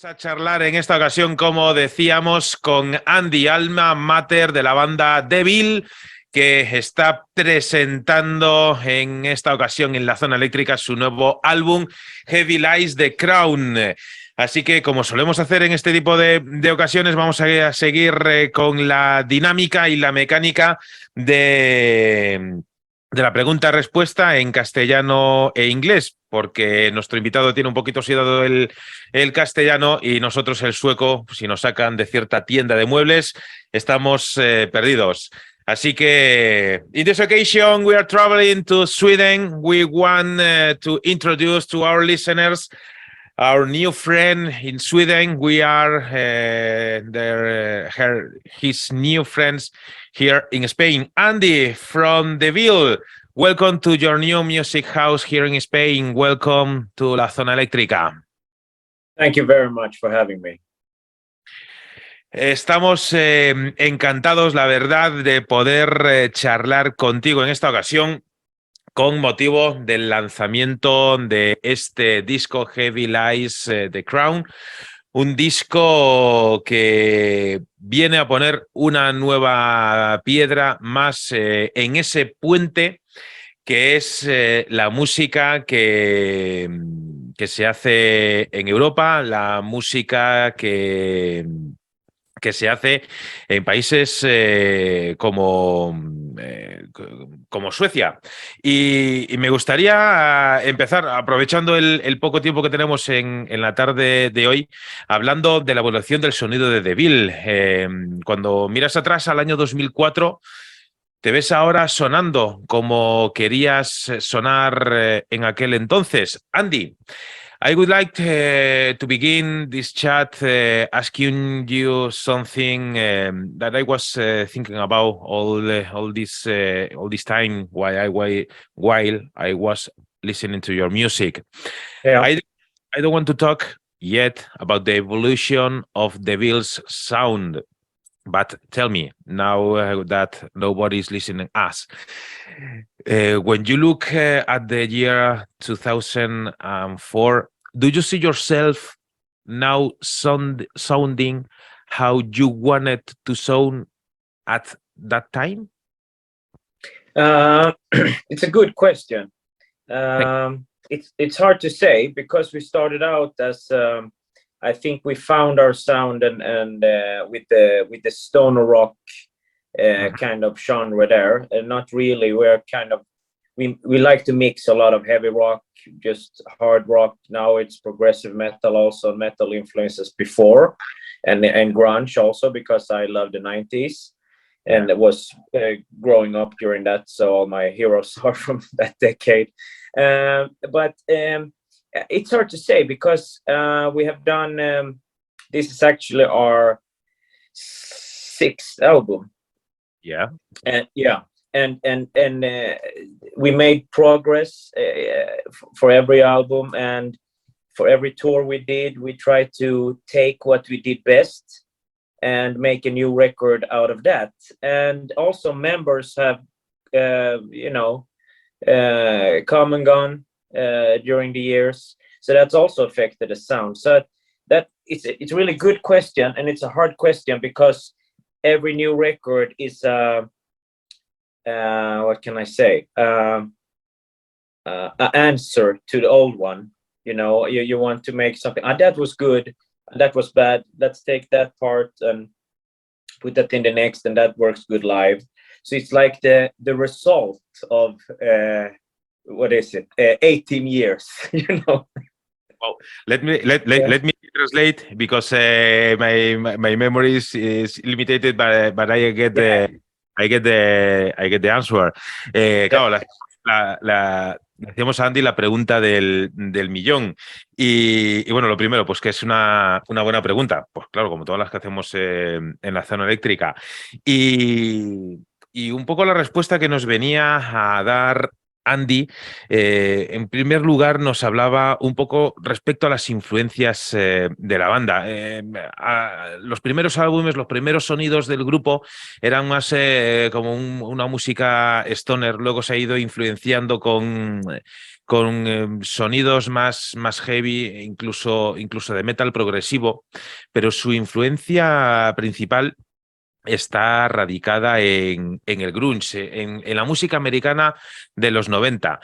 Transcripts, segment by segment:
A charlar en esta ocasión, como decíamos, con Andy, alma mater de la banda Deville, que está presentando en esta ocasión en la zona eléctrica su nuevo álbum Heavy Lies The Crown. Así que, como solemos hacer en este tipo de ocasiones, vamos a seguir con la dinámica y la mecánica de la pregunta-respuesta en castellano e inglés, porque nuestro invitado tiene un poquito oxidado el castellano y nosotros el sueco, si nos sacan de cierta tienda de muebles, estamos perdidos. Así que, in this occasion, we are traveling to Sweden. We want to introduce to our listeners our new friend in Sweden. We are his new friends here in Spain. Andy from Deville, welcome to your new music house here in Spain. Welcome to La Zona Eléctrica. Thank you very much for having me. Estamos encantados, la verdad, de poder charlar contigo en esta ocasión con motivo del lanzamiento de este disco Heavy Lies The Crown, un disco que viene a poner una nueva piedra más en ese puente que es la música que se hace en Europa, la música que se hace en países como Suecia. Y me gustaría empezar, aprovechando el poco tiempo que tenemos en la tarde de hoy, hablando de la evolución del sonido de Deville. Cuando miras atrás al año 2004, ¿te ves ahora sonando como querías sonar en aquel entonces? Andy, I would like to begin this chat asking you something that I was thinking about all this time while I was listening to your music. Yeah. I don't want to talk yet about the evolution of Deville's sound, but tell me now that nobody's listening us. When you look at the year 2004, do you see yourself now sounding how you wanted to sound at that time? It's a good question. It's hard to say because we started out as I think we found our sound and with the stoner rock kind of genre there, and not really. We're kind of we like to mix a lot of heavy rock, just hard rock. Now it's progressive metal, also metal influences before, and grunge also because I love the 90s and it was growing up during that. So all my heroes are from that decade. But it's hard to say because we have done. This is actually our 6th album. Yeah. And we made progress for every album, and for every tour we did, we tried to take what we did best and make a new record out of that. And also members have come and gone during the years, so that's also affected the sound. So that it's a really good question, and it's a hard question because every new record is what can I say? An answer to the old one. You want to make something. That was good. That was bad. Let's take that part and put that in the next, and that works good live. So it's like the result of 18 years. Well, let me translate because my memory is limited, but I get the answer. Claro, le hacíamos a Andy la pregunta del millón. Y bueno, lo primero, pues que es una buena pregunta. Pues claro, como todas las que hacemos en la zona eléctrica. Y un poco la respuesta que nos venía a dar Andy, en primer lugar nos hablaba un poco respecto a las influencias de la banda. Los primeros álbumes, los primeros sonidos del grupo eran más como una música stoner, luego se ha ido influenciando con sonidos más heavy, incluso de metal progresivo, pero su influencia principal está radicada en el grunge, en la música americana de los 90,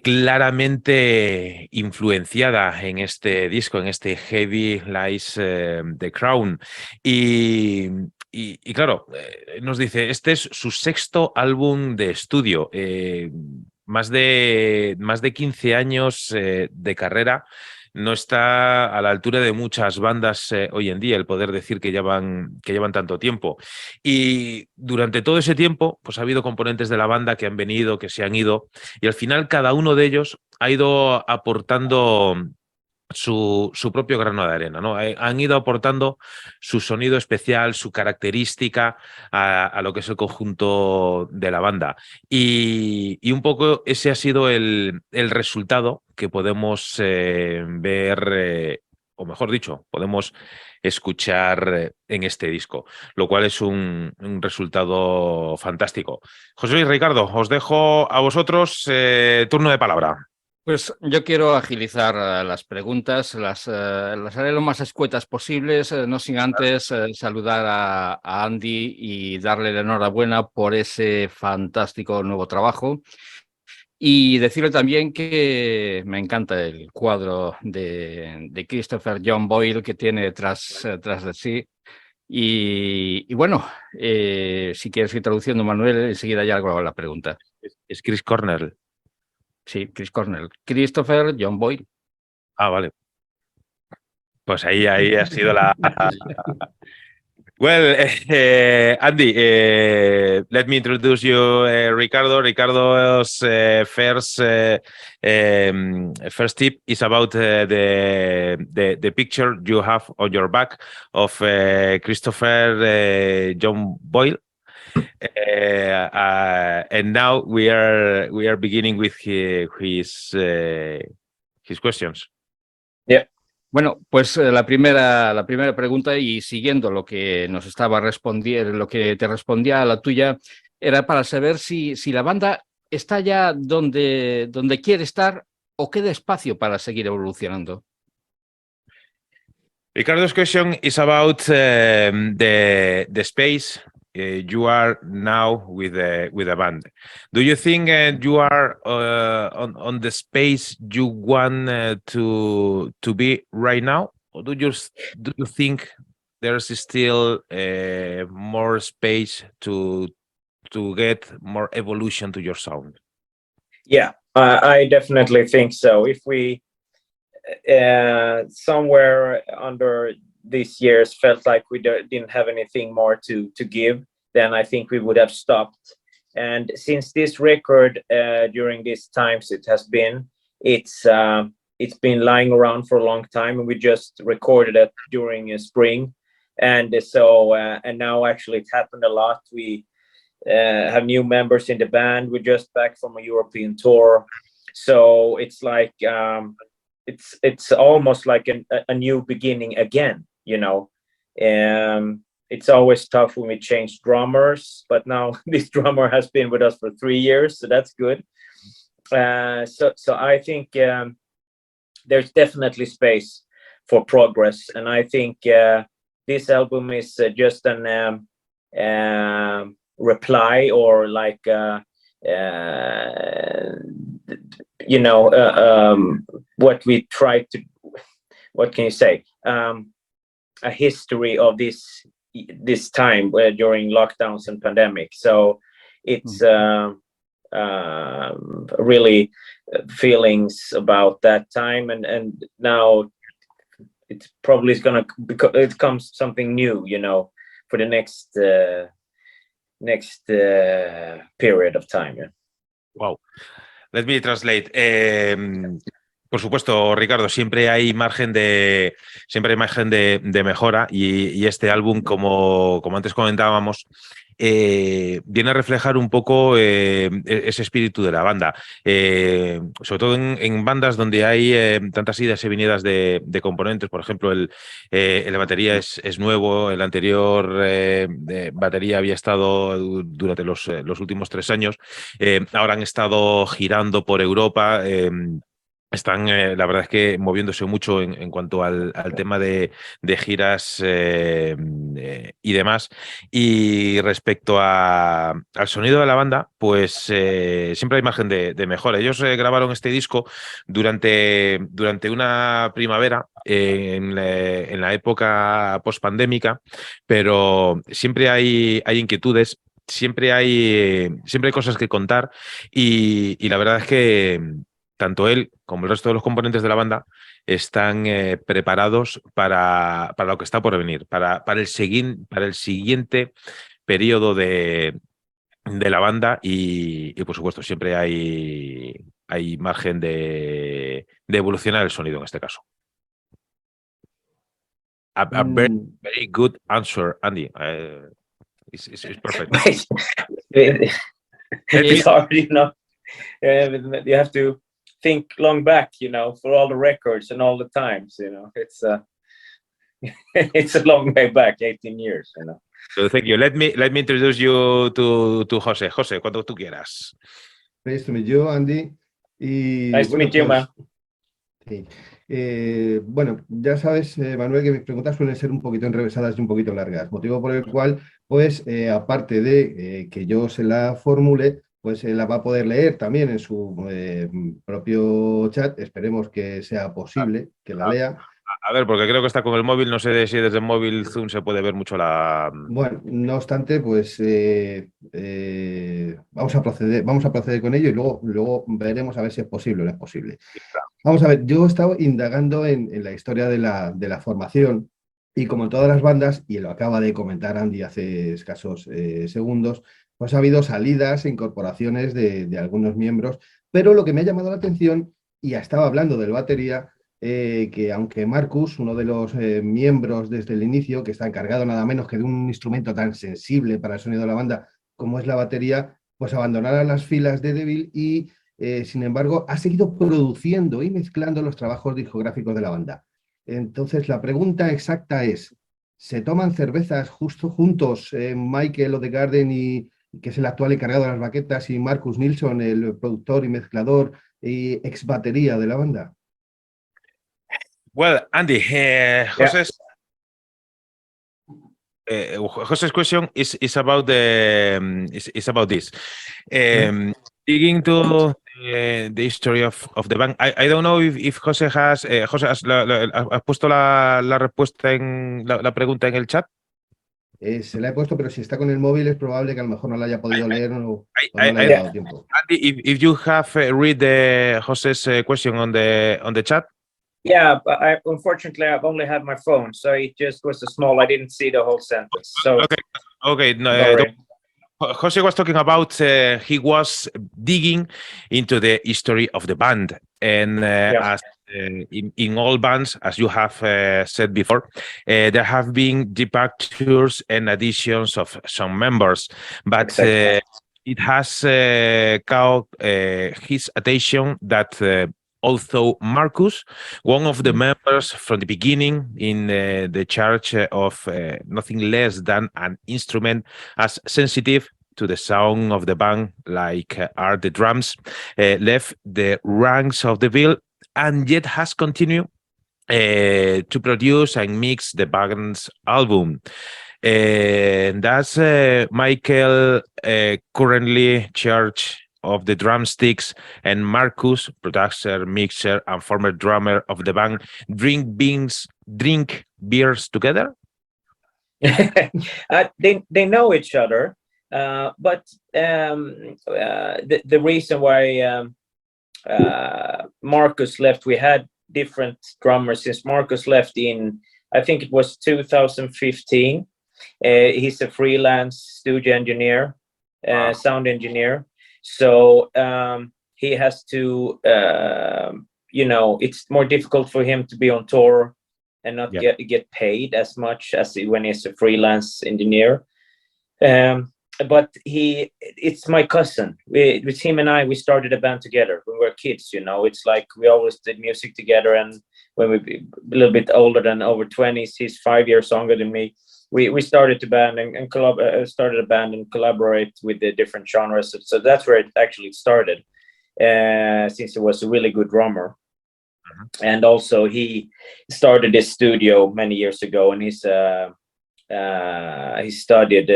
claramente influenciada en este disco, en este Heavy Lies the Crown. Y claro, nos dice, este es su sexto álbum de estudio, más de 15 años de carrera. No está a la altura de muchas bandas hoy en día el poder decir que llevan tanto tiempo. Y durante todo ese tiempo, pues ha habido componentes de la banda que han venido, que se han ido, y al final cada uno de ellos ha ido aportando su propio grano de arena, ¿no? Han ido aportando su sonido especial, su característica a lo que es el conjunto de la banda. Y un poco ese ha sido el resultado que podemos ver, o mejor dicho, podemos escuchar en este disco, lo cual es un resultado fantástico. José Luis, Ricardo, os dejo a vosotros turno de palabra. Pues yo quiero agilizar las preguntas, las haré lo más escuetas posibles, no sin antes saludar a Andy y darle la enhorabuena por ese fantástico nuevo trabajo. Y decirle también que me encanta el cuadro de Christopher John Boyle que tiene tras de sí. Y bueno, si quieres ir traduciendo, Manuel, enseguida ya hago la pregunta. Es Chris Cornell. Sí, Chris Cornell. Christopher John Boyle. Ah, vale. Pues ahí ha sido la... Well, Andy, let me introduce you, Ricardo. Ricardo's first tip is about the picture you have on your back of Christopher John Boyle. And now we are beginning with his questions. Yeah. Bueno, pues la primera pregunta, y siguiendo lo que nos estaba respondiendo, lo que te respondía a la tuya, era para saber si la banda está ya donde quiere estar o queda espacio para seguir evolucionando. Ricardo's question is about the space you are now with a band. Do you think you are on the space you want to be right now, or do you think there's still more space to get more evolution to your sound? Yeah, I definitely think so. If we somewhere under these years felt like we didn't have anything more to give, then I think we would have stopped. And since this record during these times it's been lying around for a long time, and we just recorded it during spring, and so and now actually it happened a lot. We have new members in the band. We're just back from a European tour, so it's like it's almost like a new beginning again, you know. It's always tough when we change drummers, but now this drummer has been with us for 3 years, so that's good. So I think there's definitely space for progress, and I think this album is just an reply, or like you know, what we try to, what can you say, a history of this time during lockdowns and pandemic. So it's really feelings about that time, and now it probably is gonna become something new, you know, for the next period of time. Yeah. Wow. Let me translate. Por supuesto, Ricardo, siempre hay margen de mejora, y este álbum, como antes comentábamos, viene a reflejar un poco ese espíritu de la banda, sobre todo en bandas donde hay tantas idas y venidas de componentes. Por ejemplo, el batería es nuevo, el anterior batería había estado durante los últimos 3 años, ahora han estado girando por Europa. Están, la verdad es que moviéndose mucho en cuanto al tema de giras y demás. Y respecto al sonido de la banda, pues siempre hay margen de mejora. Ellos grabaron este disco durante una primavera en la época post-pandémica, pero siempre hay inquietudes, siempre hay cosas que contar y la verdad es que tanto él como el resto de los componentes de la banda están preparados para lo que está por venir, para el siguiente periodo de la banda y por supuesto siempre hay margen de evolucionar el sonido en este caso. A very, very good answer, Andy. It's perfect. It's hard, you know. You have to think long back, you know, for all the records and all the times, you know. It's a long way back, 18 years, you know. So thank you. Let me introduce you to José. José, cuando tú quieras. Nice to meet you, Andy. Nice to meet you, man. Sí. Bueno, ya sabes, Manuel, que mis preguntas suelen ser un poquito enrevesadas y un poquito largas, motivo por el cual, pues, aparte de que yo se la formule, pues la va a poder leer también en su propio chat. Esperemos que sea posible que la lea. A ver, porque creo que está con el móvil, no sé si desde el móvil Zoom se puede ver mucho la... Bueno, no obstante, pues vamos a proceder con ello y luego veremos a ver si es posible o no es posible. Vamos a ver, yo he estado indagando en la historia de la formación y como en todas las bandas, y lo acaba de comentar Andy hace escasos segundos, pues ha habido salidas e incorporaciones de algunos miembros, pero lo que me ha llamado la atención, y estaba hablando del batería, que aunque Marcus, uno de los miembros desde el inicio, que está encargado nada menos que de un instrumento tan sensible para el sonido de la banda como es la batería, pues abandonara las filas de Deville y, sin embargo, ha seguido produciendo y mezclando los trabajos discográficos de la banda. Entonces, la pregunta exacta es, ¿se toman cervezas justo juntos Michael Odegaarden, que es el actual encargado de las baquetas, y Marcus Nilsson, el productor y mezclador y ex batería de la banda? Well, Andy, Jose's question is about about this. Digging to the history of the band, I don't know if Jose has puesto la respuesta en la pregunta en el chat. Se la he puesto, pero si está con el móvil es probable que a lo mejor no la haya podido leer o no le haya dado tiempo. Andy, if you have read Jose's question on the chat. Yeah, but unfortunately I've only had my phone, so it just was I didn't see the whole sentence. So okay. No, Jose was talking about he was digging into the history of the band, and as in all bands, as you have said before, there have been departures and additions of some members, but exactly. It has caught his attention that although Marcus, one of the members from the beginning in the charge of nothing less than an instrument as sensitive to the sound of the band like are the drums, left the ranks of Deville and yet has continued to produce and mix the band's album. That's Michael currently charged of the drumsticks, and Marcus, producer, mixer, and former drummer of the band, drink beers together? They know each other, but the reason why Marcus left, we had different drummers since Marcus left in, I think it was 2015. He's a freelance studio engineer, sound engineer. So he has to, it's more difficult for him to be on tour and not get paid as much as when he's a freelance engineer. but it's my cousin. With him and I, we started a band together when we were kids. It's like we always did music together, and when we be a little bit older than over 20s, he's 5 years younger than me. We started a band and collaborate with the different genres. So that's where it actually started, since he was a really good drummer. And also he started his studio many years ago, and he studied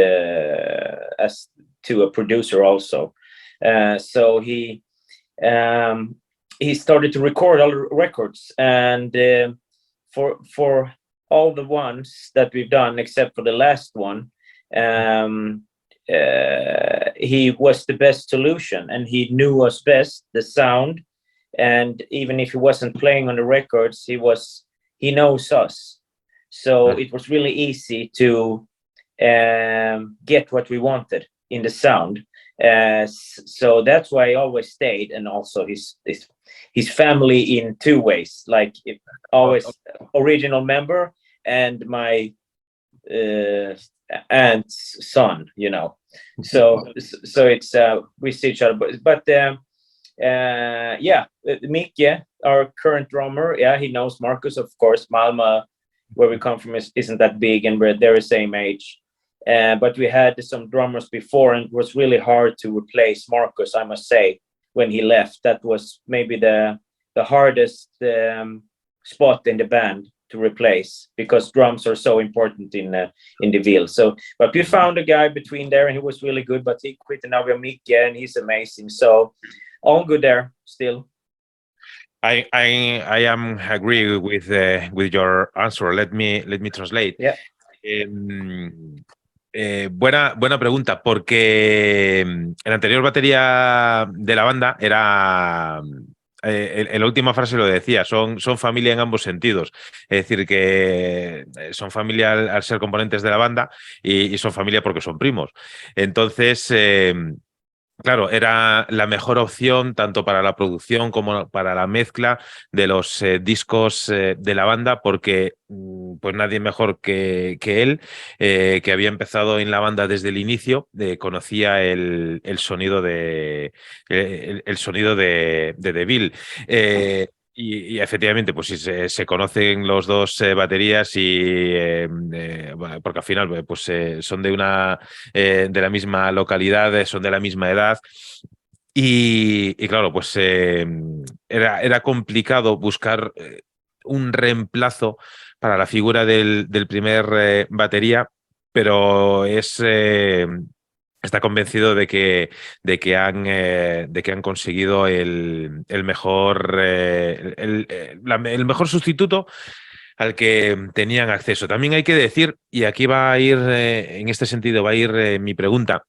as to a producer also. So he started to record all the records, and for all the ones that we've done except for the last one, he was the best solution, and he knew us best, the sound. And even if he wasn't playing on the records, he knows us. So it was really easy to get what we wanted in the sound. So that's why I always stayed. And also his family in two ways, like always original member and my aunt's son, So it's we see each other, but Micke, our current drummer, he knows Marcus, of course. Malmö, where we come from, isn't that big, and they're the same age. But we had some drummers before, and it was really hard to replace Marcus, I must say, when he left. That was maybe the hardest spot in the band to replace, because drums are so important in Deville. So, but we found a guy between there, and he was really good, but he quit, and now we have Micke, and he's amazing. So all good there still. I am agree with your answer. Let me translate. Yeah. Buena pregunta, porque el anterior batería de la banda era en la última frase lo decía, son familia en ambos sentidos. Es decir, que son familia al ser componentes de la banda y son familia porque son primos. Entonces, claro, era la mejor opción tanto para la producción como para la mezcla de los discos de la banda, porque pues nadie mejor que él, que había empezado en la banda desde el inicio, conocía el sonido de Deville. Y efectivamente, pues sí, se conocen los dos baterías bueno, porque al final pues, son de la misma localidad, son de la misma edad. Y claro, pues era complicado buscar un reemplazo para la figura del primer batería, pero está convencido de que han conseguido el mejor sustituto al que tenían acceso. También hay que decir, y aquí va a ir, en este sentido, va a ir mi pregunta,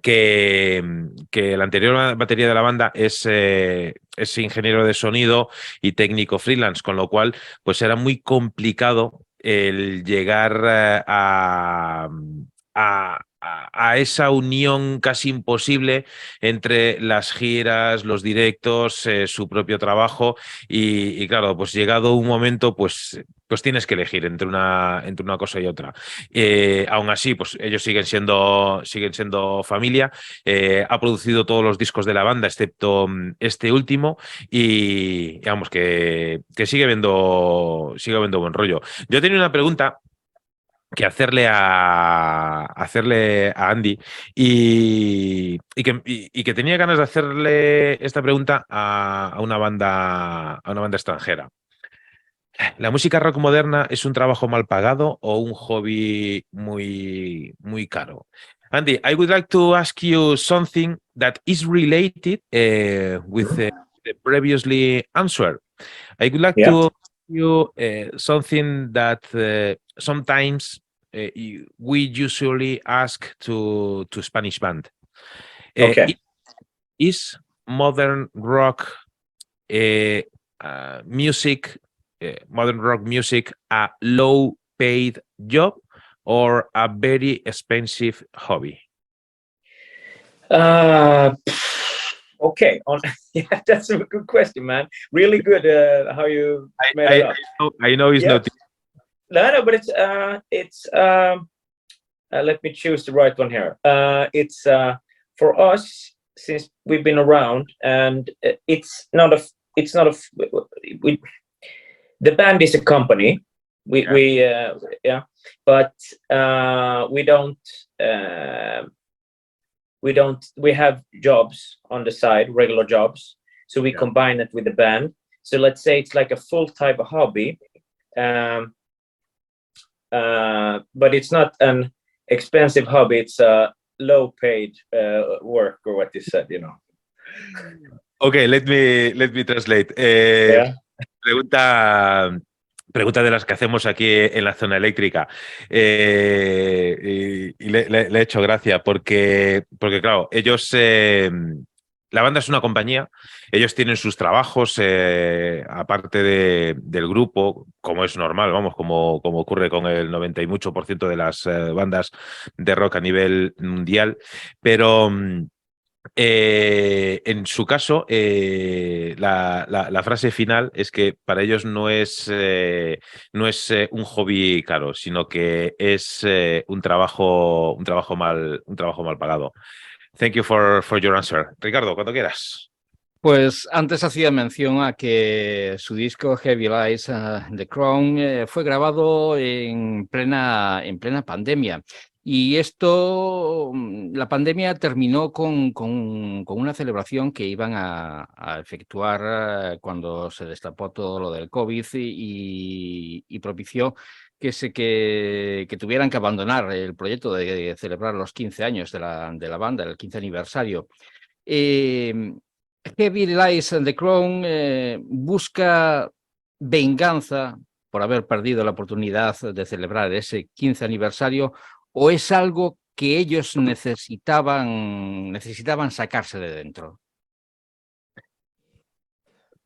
que la anterior batería de la banda es ingeniero de sonido y técnico freelance, con lo cual pues era muy complicado el llegar a esa unión casi imposible entre las giras, los directos, su propio trabajo y claro, pues llegado un momento, pues tienes que elegir entre una cosa y otra. Aún así, pues ellos siguen siendo familia. Ha producido todos los discos de la banda, excepto este último, y digamos que sigue viendo buen rollo. Yo tenía una pregunta que hacerle a Andy y que tenía ganas de hacerle esta pregunta a una banda extranjera. ¿La música rock moderna es un trabajo mal pagado o un hobby muy, muy caro? Andy, I would like to ask you something that is related with the previously answer. I would like to ask you something that sometimes we usually ask to Spanish band. Okay. Is modern rock music, modern rock music, a low-paid job or a very expensive hobby? Okay, yeah, that's a good question, man. Really good. How you made it up. I know it's not. No, but it's let me choose the right one here. It's for us, since we've been around, and it's not a. The band is a company. We but we have jobs on the side, regular jobs, so we combine it with the band. So let's say it's like a full type of hobby, but it's not an expensive hobby. It's a low paid work, or what you said, you know. Okay, let me translate. Pregunta de las que hacemos aquí en la zona eléctrica. Y le he hecho gracia porque claro, ellos, la banda es una compañía, ellos tienen sus trabajos aparte del grupo, como es normal, vamos, como ocurre con el 90 y mucho % de las bandas de rock a nivel mundial, pero... en su caso, la frase final es que para ellos no es un hobby caro, sino que es un trabajo mal pagado. Thank you for your answer. Ricardo, cuando quieras. Pues antes hacía mención a que su disco Heavy Lies, The Crown, fue grabado en plena pandemia. Y esto, la pandemia terminó con una celebración que iban a efectuar cuando se destapó todo lo del COVID y propició que tuvieran que abandonar el proyecto de celebrar los 15 años de la banda, el 15 aniversario. Heavy Lies and the Crown busca venganza por haber perdido la oportunidad de celebrar ese 15 aniversario, o es algo que ellos necesitaban sacarse de dentro.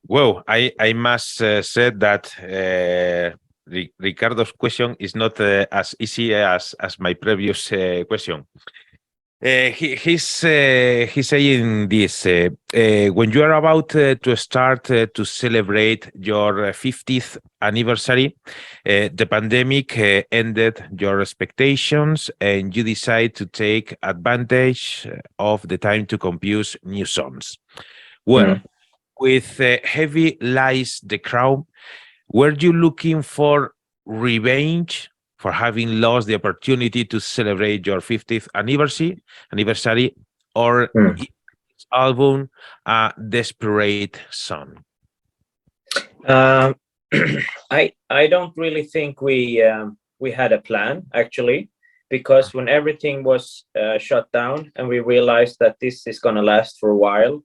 Well, I must say that Ricardo's question is not as easy as my previous question. He's saying this, when you are about to start to celebrate your 50th anniversary, the pandemic ended your expectations and you decide to take advantage of the time to compose new songs. Well, with Heavy Lies the Crown, were you looking for revenge for having lost the opportunity to celebrate your 50th anniversary, or is this album a desperate song? I don't really think we had a plan, actually, because when everything was shut down and we realized that this is going to last for a while,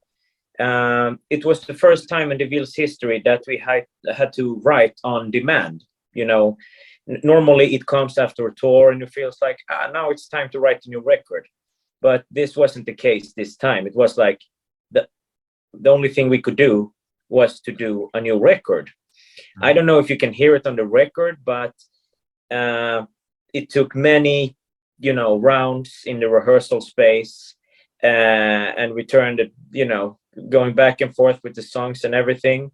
it was the first time in Deville's history that we had to write on demand. You know, normally it comes after a tour and it feels like, now it's time to write a new record. But this wasn't the case this time. It was like the only thing we could do was to do a new record. I don't know if you can hear it on the record, but it took many, rounds in the rehearsal space, and we turned it, going back and forth with the songs and everything.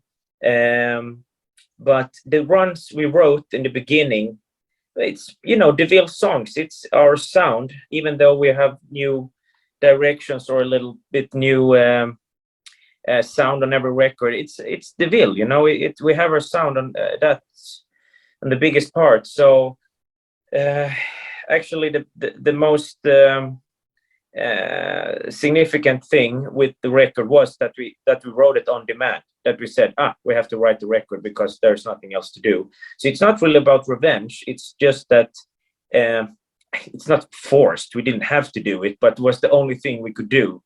But the runs we wrote in the beginning, it's, Deville songs, it's our sound, even though we have new directions or a little bit new sound on every record. It's Deville, we have our sound on that's on the biggest part. So actually the most significant thing with the record was that we wrote it on demand, that we said, we have to write the record because there's nothing else to do. So it's not really about revenge. It's just that it's not forced. We didn't have to do it, but it was the only thing we could do,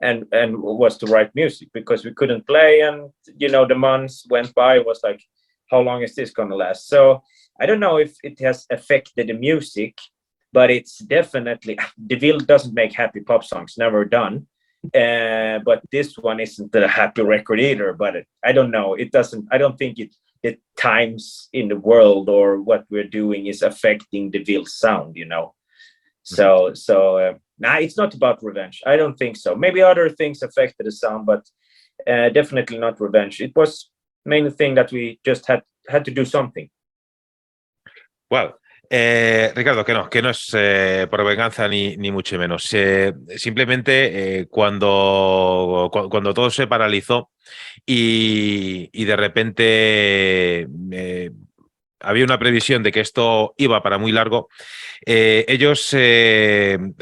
and was to write music, because we couldn't play, and the months went by. It was like, how long is this gonna last? So I don't know if it has affected the music, but it's definitely, Deville doesn't make happy pop songs, never done. But this one isn't a happy record either. But I don't know. It doesn't. I don't think the times in the world or what we're doing is affecting Deville's sound. So it's not about revenge. I don't think so. Maybe other things affected the sound, but definitely not revenge. It was mainly thing that we just had to do something. Well, Ricardo, que no es por venganza ni mucho menos. Simplemente cuando todo se paralizó y de repente había una previsión de que esto iba para muy largo, ellos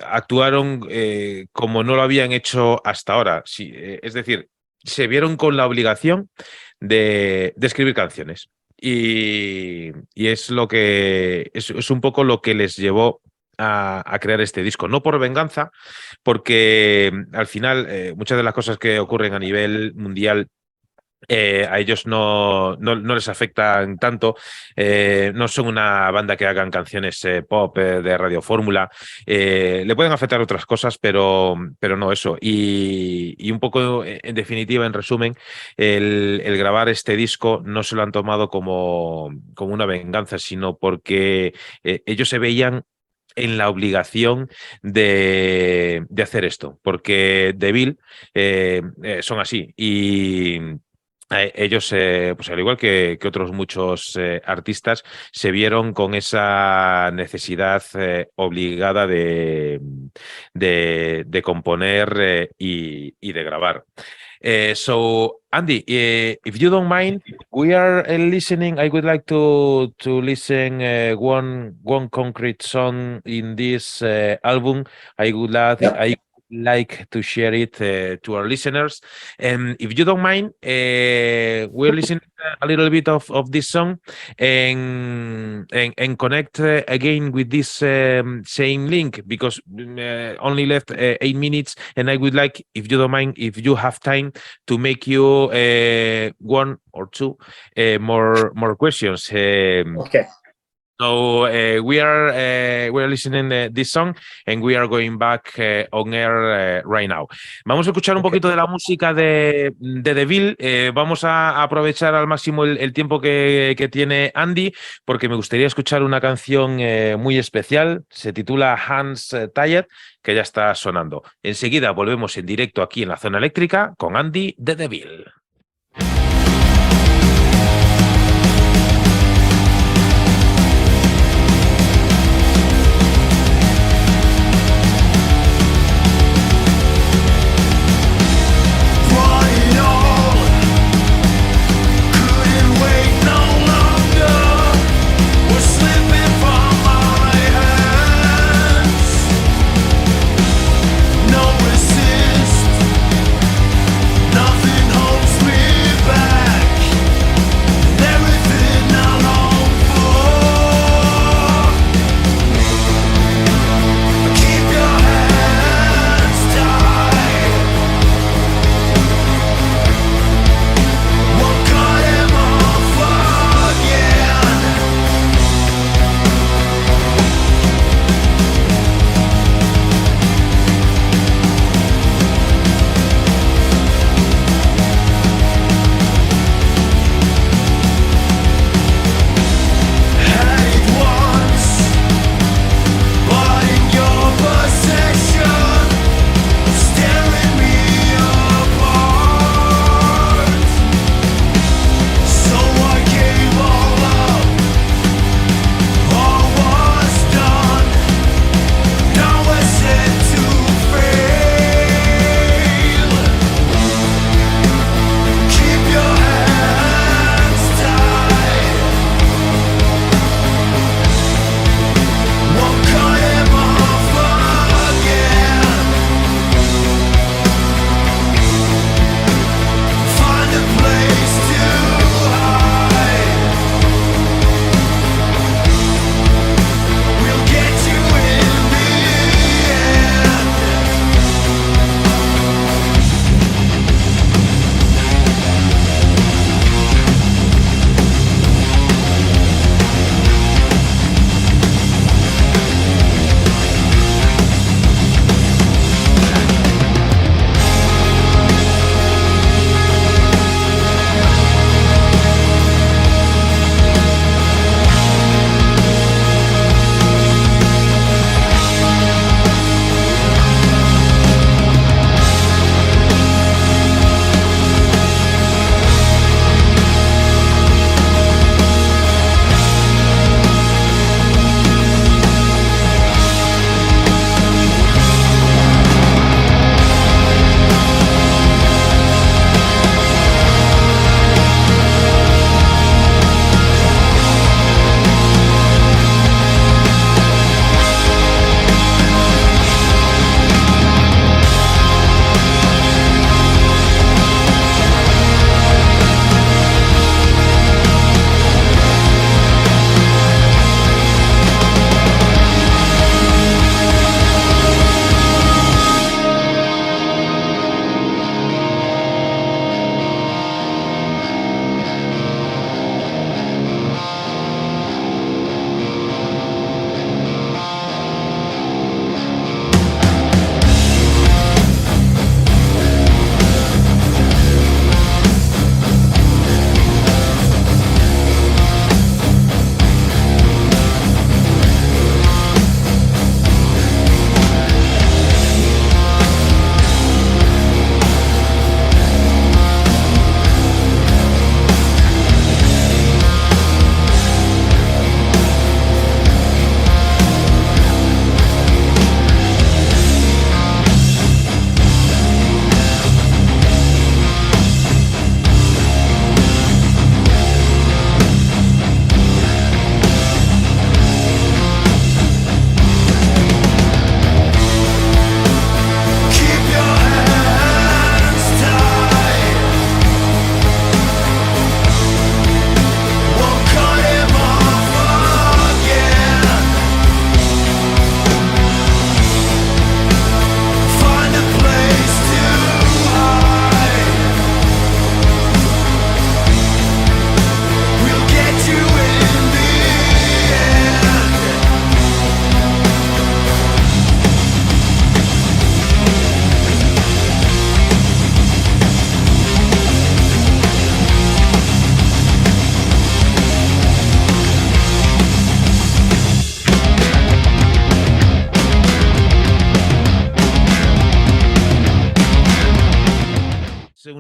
actuaron como no lo habían hecho hasta ahora. Sí, es decir, se vieron con la obligación de escribir canciones. Y es lo que es un poco lo que les llevó a crear este disco. No por venganza, porque al final muchas de las cosas que ocurren a nivel mundial a ellos no les afectan tanto. No son una banda que hagan canciones pop de radiofórmula. Le pueden afectar otras cosas, pero no eso. Y un poco, en definitiva, en resumen, el grabar este disco no se lo han tomado como una venganza, sino porque ellos se veían en la obligación de hacer esto, porque Deville son así y ellos, pues al igual que otros muchos artistas, se vieron con esa necesidad obligada de componer y de grabar. So, Andy, if you don't mind, we are listening. I would like to listen one concrete song in this album. I would like to share it to our listeners. If you don't mind, we're listening a little bit of this song and connect again with this same link, because only left 8 minutes, and I would like, if you don't mind, if you have time, to make you one or two more questions. Okay. So we are listening this song and we are going back on air right now. Vamos a escuchar un poquito de la música de Deville. Vamos a aprovechar al máximo el tiempo que tiene Andy, porque me gustaría escuchar una canción muy especial. Se titula Hands Tired, que ya está sonando. Enseguida volvemos en directo aquí en la Zona Eléctrica con Andy de Deville. Nothing holds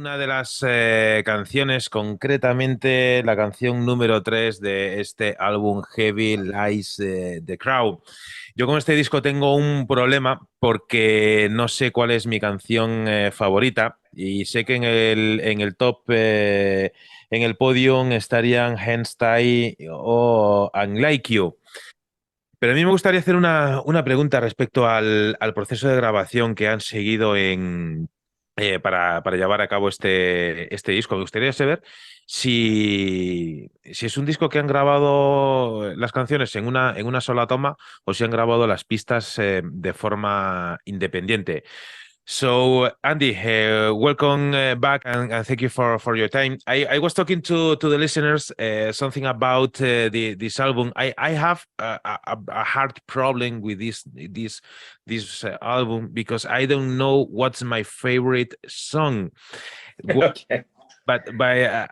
una de las canciones, concretamente la canción número 3 de este álbum Heavy Lies the Crowd. Yo con este disco tengo un problema porque no sé cuál es mi canción favorita y sé que en el top, en el podium estarían Hands Tie o Unlike You. Pero a mí me gustaría hacer una pregunta respecto al proceso de grabación que han seguido para llevar a cabo este disco. Me gustaría saber si es un disco que han grabado las canciones en una sola toma o si han grabado las pistas de forma independiente. So, Andy, welcome back and thank you for your time. I was talking to the listeners something about this album. I have a hard problem with this album because I don't know what's my favorite song. Okay. But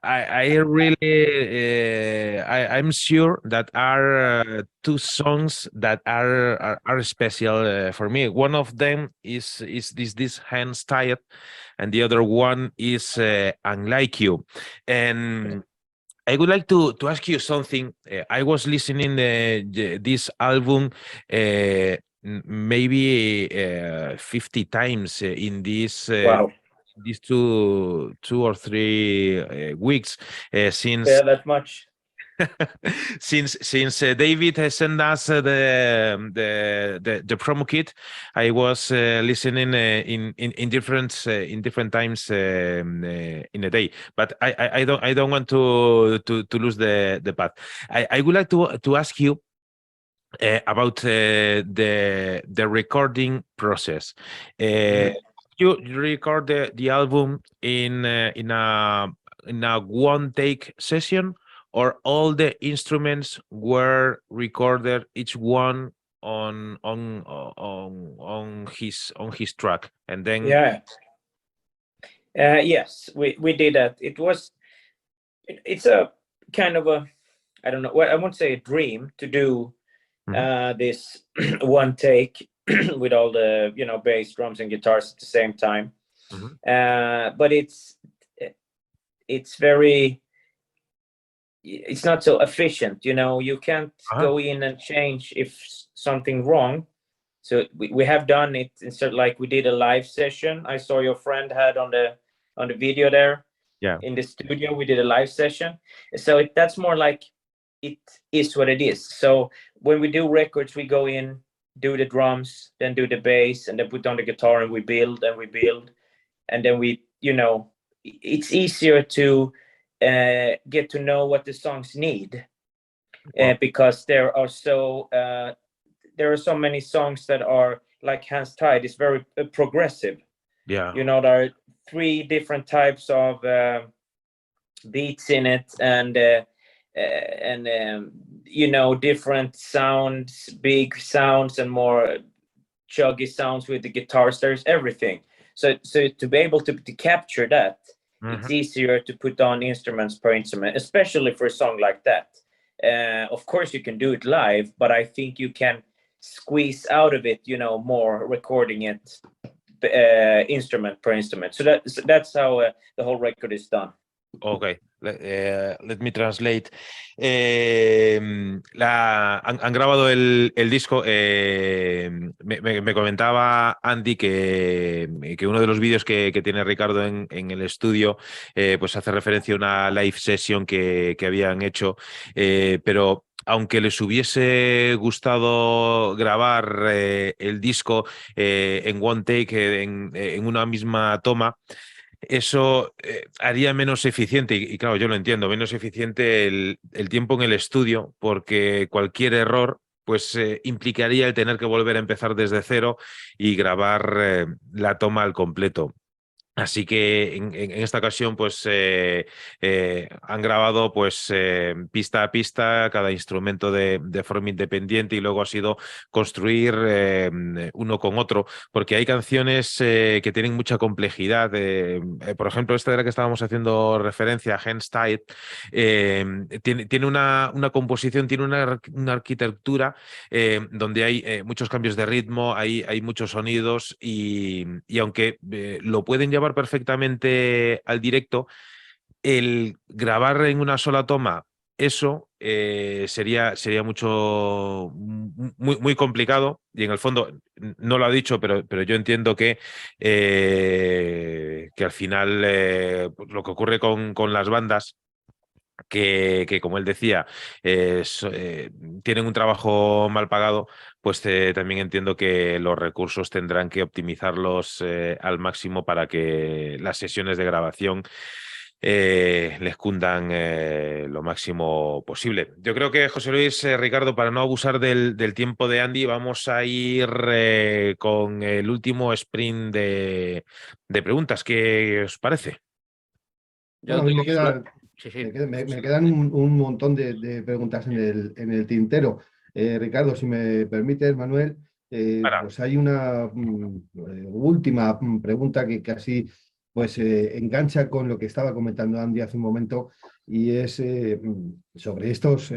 I really I'm sure that are two songs that are special for me. One of them is this Hands Tied, and the other one is Unlike You. And I would like to ask you something. I was listening this album maybe 50 times in this. Wow. These two or three weeks since Yeah, that much. since David has sent us the promo kit. I was listening in different times in a day, but I don't want to lose the path. I would like to ask you about the recording process. You record the album in a one take session, or all the instruments were recorded, each one on his track, and then Yeah. Yes, we did that. It's a kind of a, I don't know, well, I won't say a dream to do this one take with all the bass, drums, and guitars at the same time. But it's not so efficient. You can't go in and change if something wrong. So we have done it instead, like we did a live session. I saw your friend had on the video there. Yeah. In the studio, we did a live session. So that's more like it is what it is. So when we do records, we go in, do the drums, then do the bass, and then put on the guitar, and we build, and then we, it's easier to get to know what the songs need, because there are so many songs that are like Hands Tied. It's very progressive. Yeah. There are 3 different types of beats in it, and different sounds, big sounds and more chuggy sounds with the guitars. There's everything. So to be able to capture that, it's easier to put on instruments per instrument, especially for a song like that. Of course, you can do it live, but I think you can squeeze out of it, more recording it instrument per instrument. So that's how the whole record is done. Okay, let me translate. Han grabado el disco. Me comentaba Andy que uno de los vídeos que tiene Ricardo en el estudio pues hace referencia a una live session que habían hecho, pero aunque les hubiese gustado grabar el disco en one take, en una misma toma, eso haría menos eficiente, y claro, yo lo entiendo, menos eficiente el tiempo en el estudio, porque cualquier error pues implicaría el tener que volver a empezar desde cero y grabar la toma al completo. Así que en esta ocasión pues han grabado pues pista a pista cada instrumento de forma independiente, y luego ha sido construir uno con otro, porque hay canciones que tienen mucha complejidad. Por ejemplo, esta de la que estábamos haciendo referencia, Hands Tied, tiene una composición, tiene una arquitectura donde hay muchos cambios de ritmo, hay muchos sonidos, y aunque lo pueden llevar llevar perfectamente al directo, el grabar en una sola toma eso sería muy complicado, y en el fondo no lo ha dicho, pero yo entiendo que al final lo que ocurre con las bandas, que como él decía, tienen un trabajo mal pagado, pues también entiendo que los recursos tendrán que optimizarlos al máximo para que las sesiones de grabación les cundan lo máximo posible. Yo creo que, José Luis, Ricardo, para no abusar del tiempo de Andy, vamos a ir con el último sprint de preguntas. ¿Qué os parece? Bueno, Yo a mí tengo... me quedan, Sí, sí. me quedan un montón de preguntas en el tintero. Ricardo, si me permites, Manuel, Para. pues hay una última pregunta que casi pues, engancha con lo que estaba comentando Andy hace un momento, y es sobre estos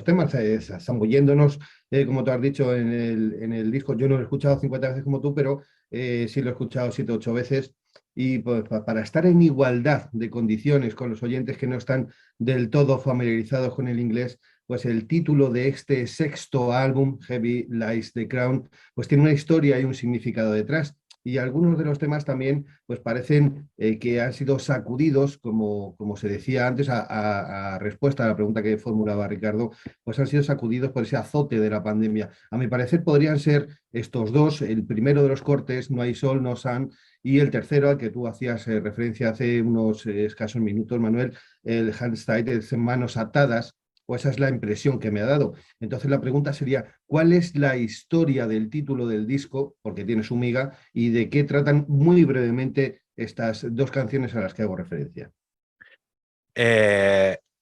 temas, zambulléndonos, como tú has dicho, en el disco. Yo no lo he escuchado 50 veces como tú, pero sí lo he escuchado 7 o 8 veces. Y pues, para estar en igualdad de condiciones con los oyentes que no están del todo familiarizados con el inglés, pues el título de este sexto álbum, Heavy Lies the Crown, pues tiene una historia y un significado detrás. Y algunos de los temas también pues parecen que han sido sacudidos, como se decía antes, a respuesta a la pregunta que formulaba Ricardo, pues han sido sacudidos por ese azote de la pandemia. A mi parecer podrían ser estos dos: el primero de los cortes, No hay sol, no sun, y el tercero, al que tú hacías referencia hace unos escasos minutos, Manuel, el Hands Tied, es Manos Atadas, o esa es la impresión que me ha dado. Entonces la pregunta sería, ¿cuál es la historia del título del disco? Porque tiene su miga, y de qué tratan muy brevemente estas dos canciones a las que hago referencia.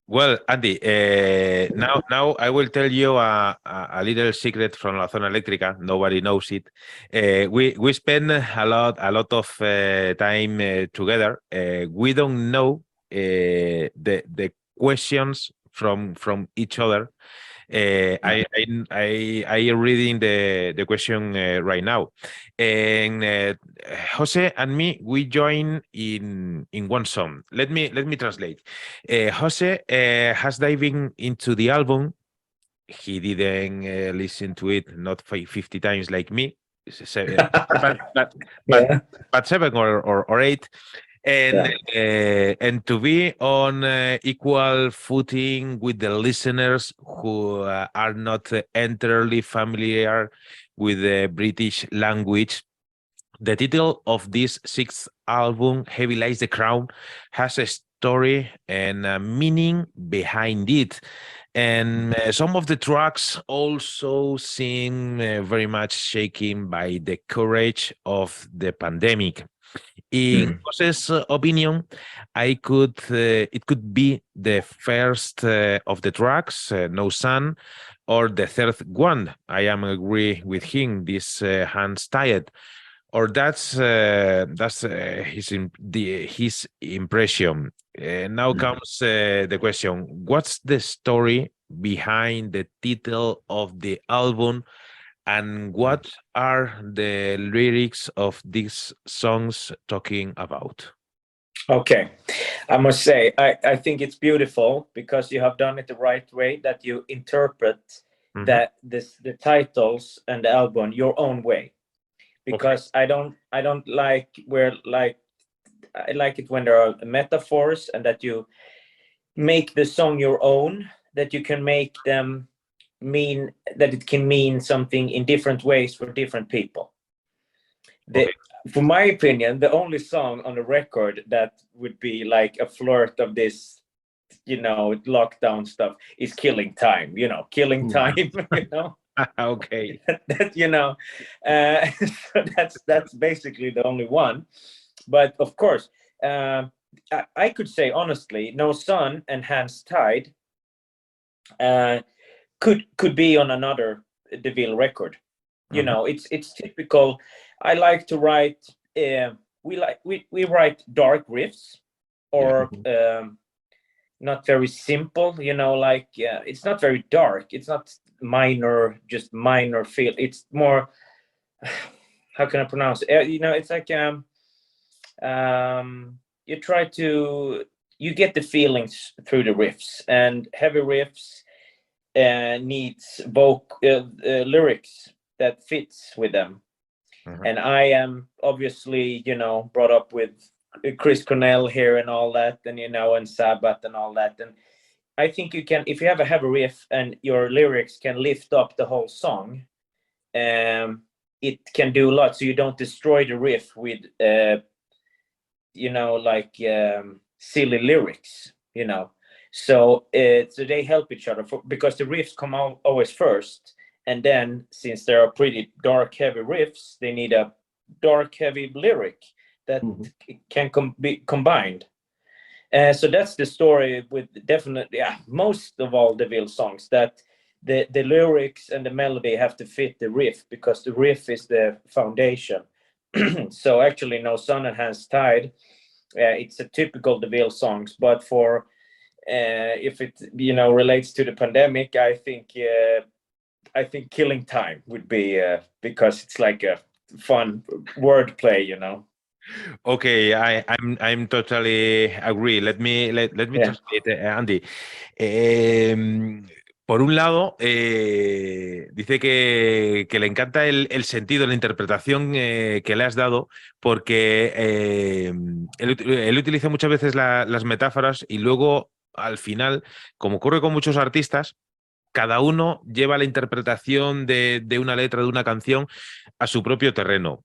Well, Andy, now I will tell you a little secret from La Zona Eléctrica. Nobody knows it. We spend a lot of time together. We don't know the questions from each other. I reading the question right now, and Jose and me, we join in one song. Let me translate. Jose has diving into the album. He didn't listen to it not 50 times like me, but 7 or 8. And to be on equal footing with the listeners who are not entirely familiar with the British language, the title of this sixth album, Heavy Lies the Crown, has a story and a meaning behind it. And some of the tracks also seem very much shaken by the courage of the pandemic. In Jose's opinion, it could be the first of the tracks, No Sun, or the third one. I am agree with him. This Hands Tied, or that's his impression. Now comes the question: what's the story behind the title of the album? And what are the lyrics of these songs talking about? Okay, I must say, I think it's beautiful because you have done it the right way, that you interpret that the titles and the album your own way. Because I don't like I like it when there are metaphors and that you make the song your own, that you can make them mean that it can mean something in different ways for different people. For my opinion, the only song on the record that would be like a flirt of this, lockdown stuff is Killing Time, Killing Time, Okay. So that's basically the only one. But of course, I could say honestly, No Sun and Hands Tied could be on another Deville record. It's typical. I like to write. We write dark riffs, or not very simple. It's not very dark. It's not just minor feel. It's more. How can I pronounce it? It's like you try to, you get the feelings through the riffs, and heavy riffs needs lyrics that fits with them. And I am obviously, you know, brought up with Chris Cornell here and all that, and you know, and Sabbath and all that. And I think you can, if you have a heavy riff and your lyrics can lift up the whole song, it can do a lot. So you don't destroy the riff with, you know, like silly lyrics, you know. So so they help each other because the riffs come out always first, and then since there are pretty dark, heavy riffs, they need a dark, heavy lyric that can be combined. So that's the story with definitely, yeah, most of all DeVille songs, that the lyrics and the melody have to fit the riff, because the riff is the foundation. So actually, No Sun and Hands Tied, it's a typical DeVille songs, but for if it, you know, relates to the pandemic, I think Killing Time would be because it's like a fun wordplay, you know. Okay, I'm totally agree. Let me translate, Andy. Por un lado, dice que le encanta el sentido, la interpretación que le has dado, porque él utiliza muchas veces las metáforas y luego, al final, como ocurre con muchos artistas, cada uno lleva la interpretación de una letra, de una canción, a su propio terreno.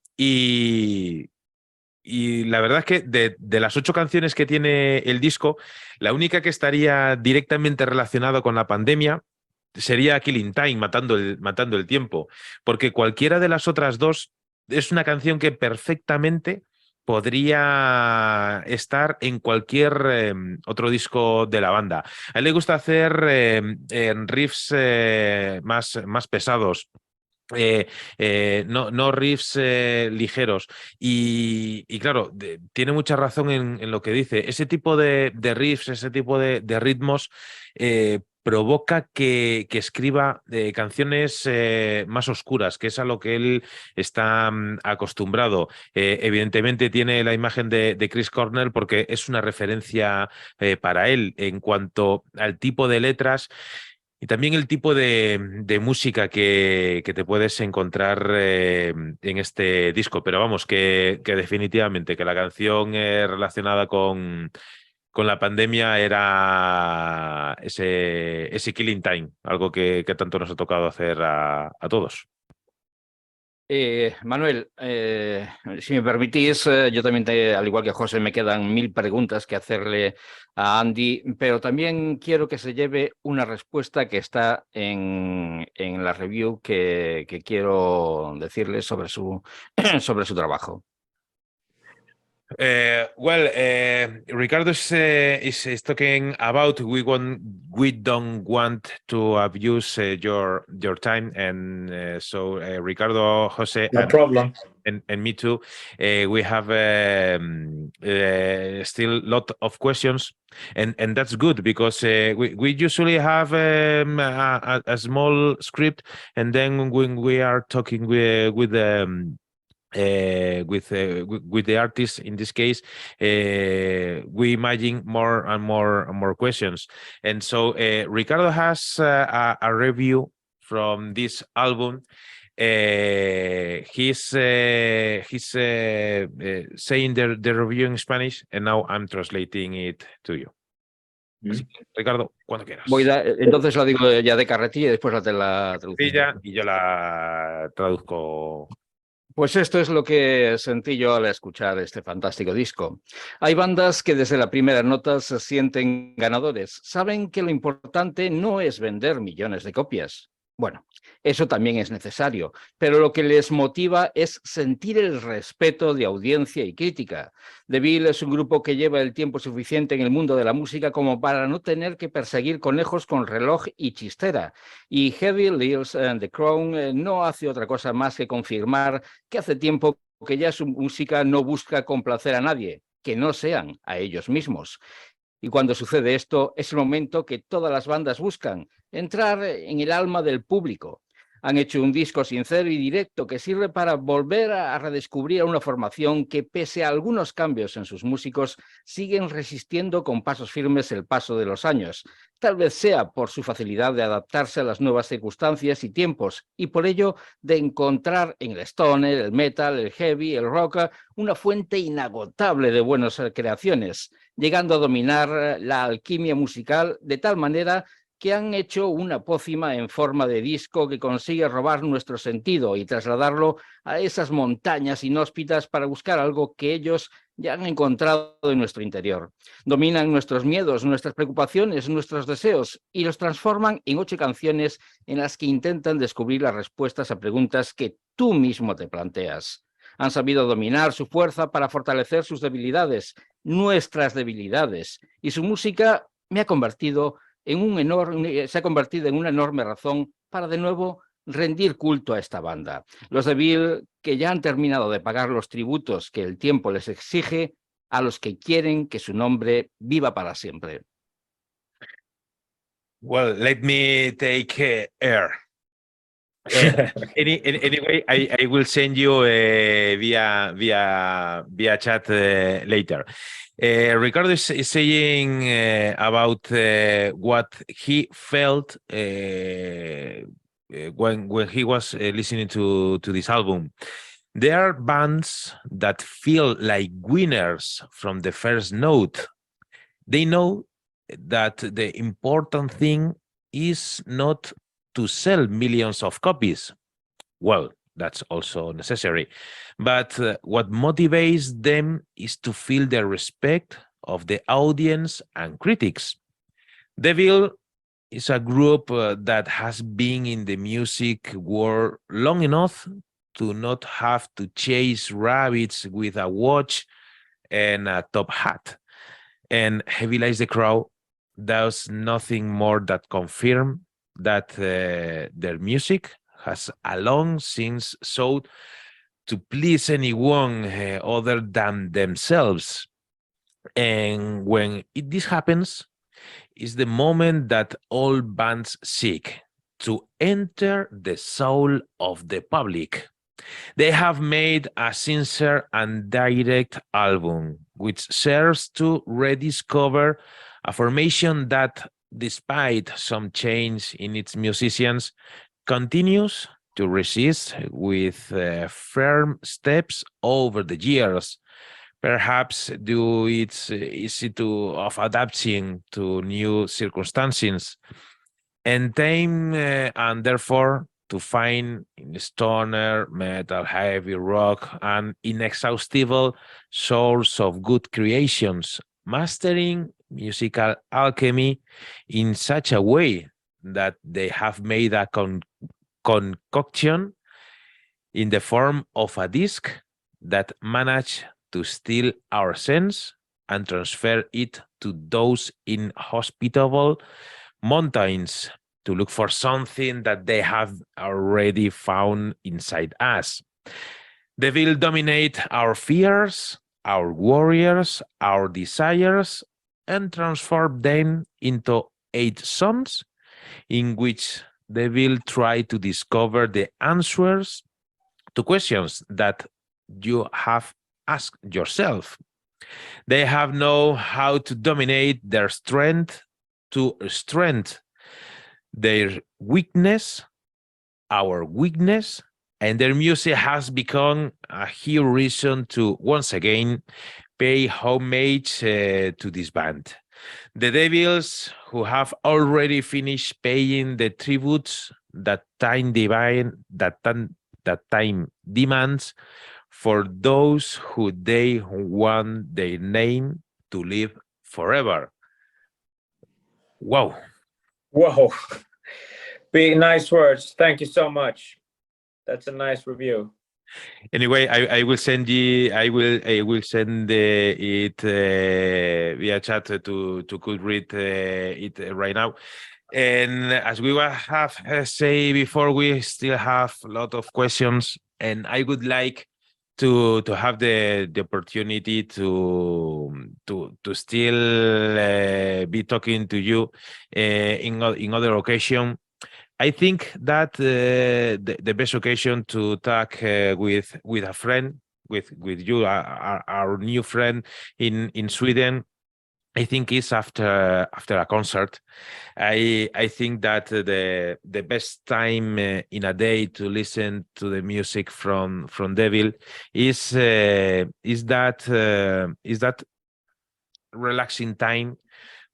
Y la verdad es que de las 8 canciones que tiene el disco, la única que estaría directamente relacionada con la pandemia sería Killing Time, matando el tiempo, porque cualquiera de las otras 2 es una canción que perfectamente podría estar en cualquier otro disco de la banda. A él le gusta hacer riffs más pesados. No riffs ligeros, y claro, tiene mucha razón en lo que dice. Ese tipo de riffs, ese tipo de ritmos provoca que escriba canciones más oscuras, que es a lo que él está acostumbrado. Evidentemente tiene la imagen de Chris Cornell porque es una referencia para él en cuanto al tipo de letras y también el tipo de música que te puedes encontrar en este disco. Pero vamos, que definitivamente que la canción relacionada con la pandemia era ese Killing Time, algo que tanto nos ha tocado hacer a todos. Manuel, si me permitís, yo también, al igual que José, me quedan 1000 preguntas que hacerle a Andy, pero también quiero que se lleve una respuesta que está en la review que quiero decirle sobre su trabajo. Ricardo is talking about we don't want to abuse your time, and so Ricardo, Jose, no problem, and me too. We have still lot of questions, and that's good because we usually have a small script, and then when we are talking with the artist in this case, we imagine more and more questions, and so Ricardo has a review from this album. He's saying the review in Spanish, and now I'm translating it to you. Así que, Ricardo, cuando quieras. Entonces la digo ya de carretilla y después la traducción. Y yo la traduzco. Pues esto es lo que sentí yo al escuchar este fantástico disco. Hay bandas que desde la primera nota se sienten ganadores. Saben que lo importante no es vender millones de copias. Bueno, eso también es necesario, pero lo que les motiva es sentir el respeto de audiencia y crítica. DeVille es un grupo que lleva el tiempo suficiente en el mundo de la música como para no tener que perseguir conejos con reloj y chistera. Y Heavy Leaves and the Crown no hace otra cosa más que confirmar que hace tiempo que ya su música no busca complacer a nadie, que no sean a ellos mismos. Y cuando sucede esto, es el momento que todas las bandas buscan, entrar en el alma del público. Han hecho un disco sincero y directo que sirve para volver a redescubrir a una formación que, pese a algunos cambios en sus músicos, siguen resistiendo con pasos firmes el paso de los años. Tal vez sea por su facilidad de adaptarse a las nuevas circunstancias y tiempos, y por ello de encontrar en el stoner, el metal, el heavy, el rock, una fuente inagotable de buenas creaciones, llegando a dominar la alquimia musical de tal manera que han hecho una pócima en forma de disco que consigue robar nuestro sentido y trasladarlo a esas montañas inhóspitas para buscar algo que ellos ya han encontrado en nuestro interior. Dominan nuestros miedos, nuestras preocupaciones, nuestros deseos y los transforman en 8 canciones en las que intentan descubrir las respuestas a preguntas que tú mismo te planteas. Han sabido dominar su fuerza para fortalecer sus debilidades, nuestras debilidades, y su música se ha convertido en una enorme razón para de nuevo rendir culto a esta banda. Los Deville, que ya han terminado de pagar los tributos que el tiempo les exige, a los que quieren que su nombre viva para siempre. Well, let me take air. Anyway, I will send you via chat later. Ricardo is saying about what he felt when he was listening to this album. There are bands that feel like winners from the first note. They know that the important thing is not to sell millions of copies. Well, that's also necessary. But what motivates them is to feel the respect of the audience and critics. Deville is a group that has been in the music world long enough to not have to chase rabbits with a watch and a top hat. And Heavy Lies the Crow does nothing more than confirm that their music has a long since sought to please anyone other than themselves. And when this happens, is the moment that all bands seek to enter the soul of the public. They have made a sincere and direct album, which serves to rediscover a formation that, despite some change in its musicians, continues to resist with firm steps over the years, perhaps due its easy of adapting to new circumstances, and time, and therefore to find in stoner, metal, heavy rock, an inexhaustible source of good creations, mastering musical alchemy in such a way that they have made a concoction in the form of a disc that managed to steal our sense and transfer it to those inhospitable mountains to look for something that they have already found inside us. They will dominate our fears, our warriors, our desires, and transform them into 8 songs in which they will try to discover the answers to questions that you have asked yourself. They have known how to dominate their strength to strength, their weakness, our weakness, and their music has become a huge reason to once again pay homage to this band. The Devils, who have already finished paying the tributes that time demands for those who they want their name to live forever. Wow. Whoa. Big, nice words. Thank you so much. That's a nice review. Anyway, I will send you. I will send it via chat to could read it right now. And as we have say before, we still have a lot of questions, and I would like to have the opportunity to still be talking to you in other occasion. I think that the best occasion to talk with a friend, with you, our new friend in Sweden, I think is after a concert. I think that the best time in a day to listen to the music from Deville is that relaxing time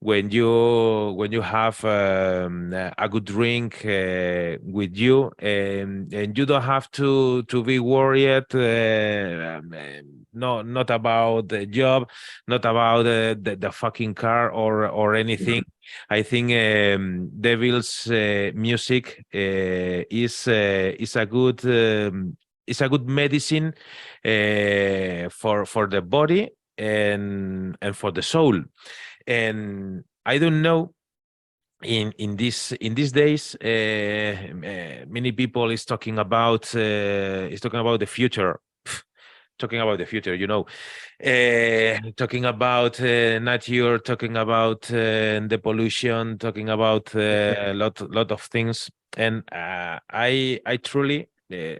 when you have a good drink with you, and you don't have to be worried, not about the job, not about the fucking car or anything. I think Devil's music is a good medicine for the body and for the soul. And I don't know, in these days, many people is talking about the future, talking about the future, talking about nature, talking about the pollution, talking about a lot of things. And I truly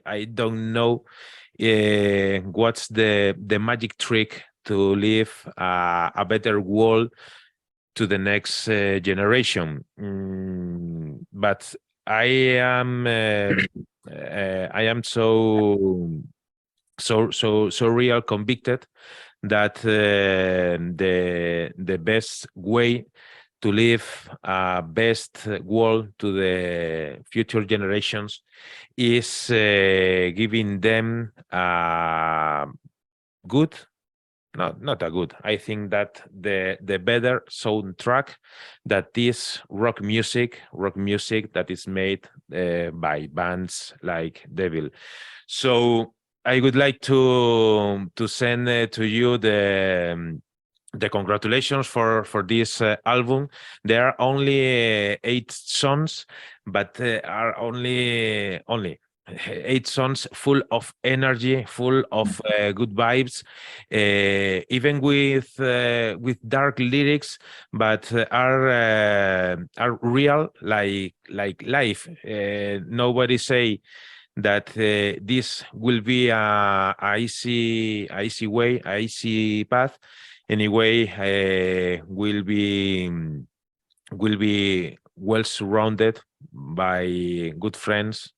I don't know what's the magic trick to leave a better world to the next generation. But I am so real convicted that the best way to leave a best world to the future generations is giving them a good, not a good. I think that the better soundtrack that is rock music that is made by bands like Deville. So I would like to send to you the congratulations for this album. There are only 8 songs, but are only 8 songs full of energy, full of good vibes, even with dark lyrics, but are real, like life. Nobody say that this will be a easy way, a easy path. Anyway, will be well surrounded by good friends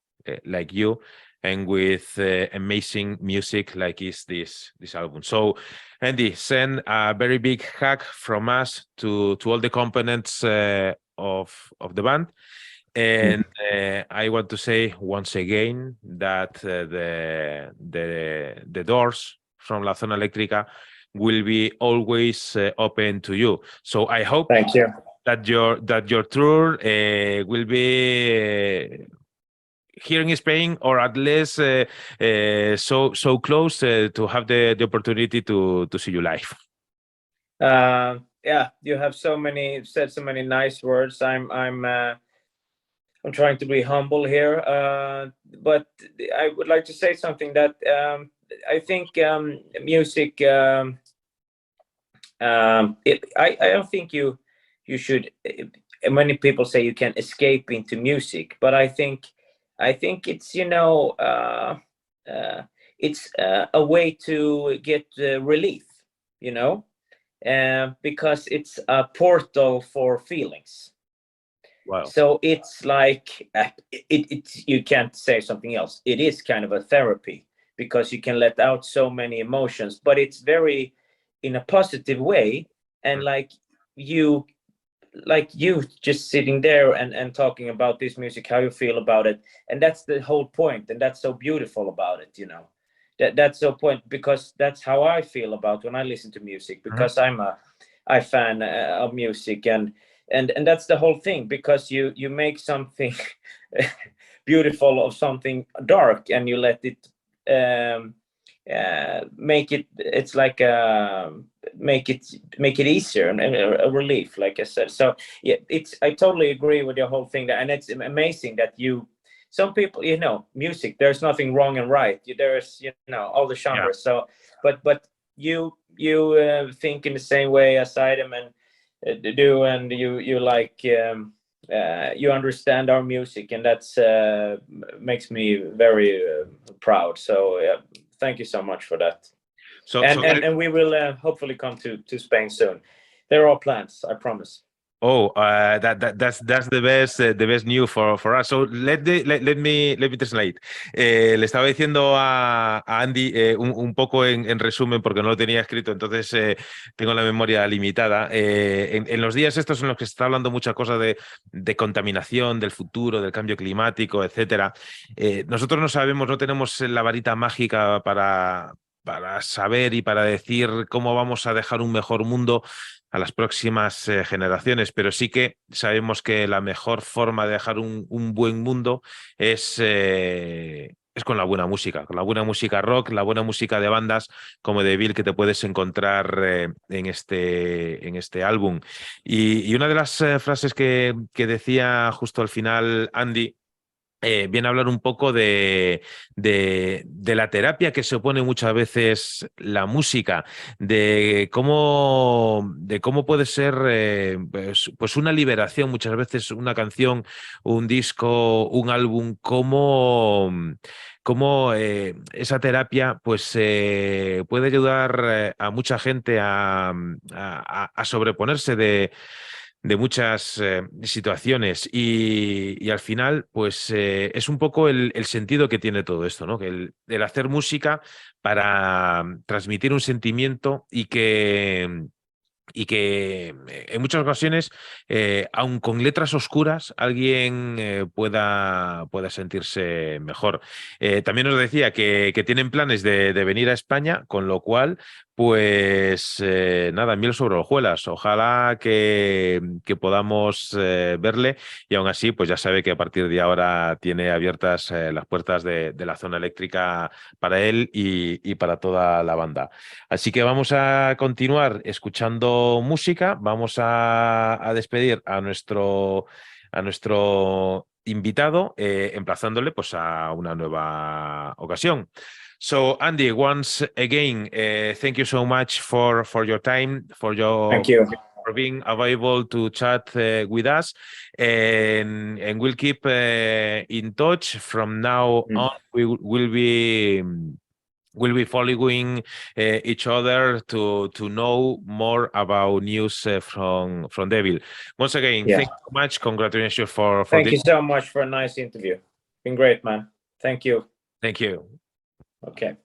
like you, and with amazing music like is this album. So Andy, send a very big hug from us to all the components of the band. And I want to say once again that the doors from La Zona Eléctrica will be always open to you. So I hope Thank you. that your tour will be here in Spain, or at least so close to have the opportunity to see you live. Yeah, you have said so many nice words. I'm trying to be humble here, but I would like to say something that I think music. I don't think you should. Many people say you can escape into music, but I think it's it's a way to get relief, because it's a portal for feelings. Wow. So it's like you can't say something else. It is kind of a therapy, because you can let out so many emotions, but it's very in a positive way. And like you just sitting there and talking about this music, how you feel about it. And that's the whole point. And that's so beautiful about it, that's the point, because that's how I feel about when I listen to music, because I'm a fan of music, and that's the whole thing, because you make something beautiful of something dark, and you let it make it, it's like make it easier and a relief, like I said. So yeah, I totally agree with your whole thing there. And it's amazing that some people, music, there's nothing wrong and right. There's all the genres. Yeah. So but you think in the same way as I am and do, and you like you understand our music, and that's makes me very proud. So thank you so much for that. And we will hopefully come to Spain soon. There are plans, I promise. Oh, that's the best news for us. So let me translate. Le estaba diciendo a Andy un poco en resumen, porque no lo tenía escrito, entonces tengo la memoria limitada. En los días estos en los que se está hablando mucha cosa de contaminación, del futuro, del cambio climático, etcétera, nosotros no sabemos, no tenemos la varita mágica para saber y para decir cómo vamos a dejar un mejor mundo a las próximas generaciones, pero sí que sabemos que la mejor forma de dejar un buen mundo es con la buena música rock, la buena música de bandas como Deville que te puedes encontrar en este álbum. Y una de las frases que decía justo al final Andy, viene a hablar un poco de la terapia que se opone muchas veces la música, de cómo puede ser pues una liberación muchas veces, una canción, un disco, un álbum, cómo esa terapia pues puede ayudar a mucha gente a sobreponerse de muchas situaciones y al final pues es un poco el sentido que tiene todo esto, ¿no? Que el hacer música para transmitir un sentimiento y que en muchas ocasiones, aun con letras oscuras, alguien pueda sentirse mejor. También os decía que tienen planes de venir a España, con lo cual, pues nada, miel sobre hojuelas. Ojalá que podamos verle y aún así, pues ya sabe que a partir de ahora tiene abiertas las puertas de la zona eléctrica para él y para toda la banda. Así que vamos a continuar escuchando música, vamos a despedir a nuestro invitado, emplazándole pues a una nueva ocasión. So Andy, once again, thank you so much for your time, Thank you. for being available to chat with us, and we'll keep in touch. From now on, we'll be following each other to know more about news from Deville. Once again, thank you so much. Congratulations for Thank this. you so much for a nice interview. Been great, man. Thank you. Thank you. Okay.